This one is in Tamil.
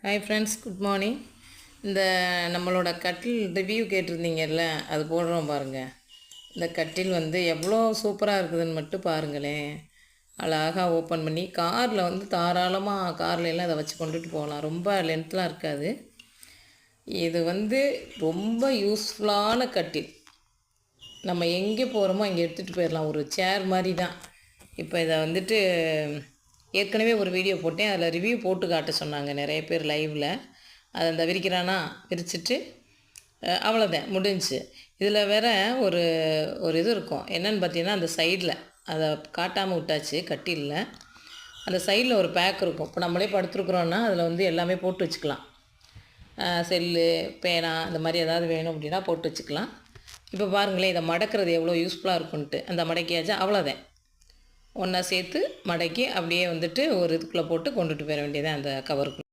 Hi friends, good morning. இந்த நம்மளோட கட்டில் ரிவ்யூ கேட்டிருந்தீங்கல்ல, அது போடுறோம் பாருங்கள். இந்த கட்டில் எவ்வளோ சூப்பராக இருக்குதுன்னு மட்டும் பாருங்களேன். அழகாக ஓப்பன் பண்ணி காரில் தாராளமாக கார்லாம் இதை வச்சு கொண்டுட்டு போகலாம். ரொம்ப லென்த்லாம் இருக்காது. இது ரொம்ப யூஸ்ஃபுல்லான கட்டில். நம்ம எங்கே போகிறோமோ அங்கே எடுத்துகிட்டு போயிடலாம். ஒரு சேர் மாதிரி தான். இப்போ இதை ஏற்கனவே ஒரு வீடியோ போட்டேன். அதில் ரிவ்யூ போட்டு காட்ட சொன்னாங்க நிறைய பேர் லைவில். அதை அந்த விரிக்கிறானா விரிச்சிட்டு அவ்வளோதான் முடிஞ்சிச்சு. இதில் வேற ஒரு ஒரு இது இருக்கும். என்னென்னு பார்த்தீங்கன்னா, அந்த சைடில் அதை காட்டாமல் விட்டாச்சு. கட்டிலில் அந்த சைடில் ஒரு பேக் இருக்கும். இப்போ நம்மளே படுத்துருக்குறோன்னா அதில் எல்லாமே போட்டு வச்சுக்கலாம். செல்லு, பேனா இந்த மாதிரி ஏதாவது வேணும் அப்படின்னா போட்டு வச்சுக்கலாம். இப்போ பாருங்களேன், இதை மடக்கிறது எவ்வளோ யூஸ்ஃபுல்லாக இருக்குன்ட்டு. அந்த மடக்கியாச்சும் அவ்வளோதான். ஒன்றா சேர்த்து மடக்கி அப்படியே ஒரு இதுக்குள்ளே போட்டு கொண்டுட்டு போயிட வேண்டியதான் அந்த கவருக்குள்ளே.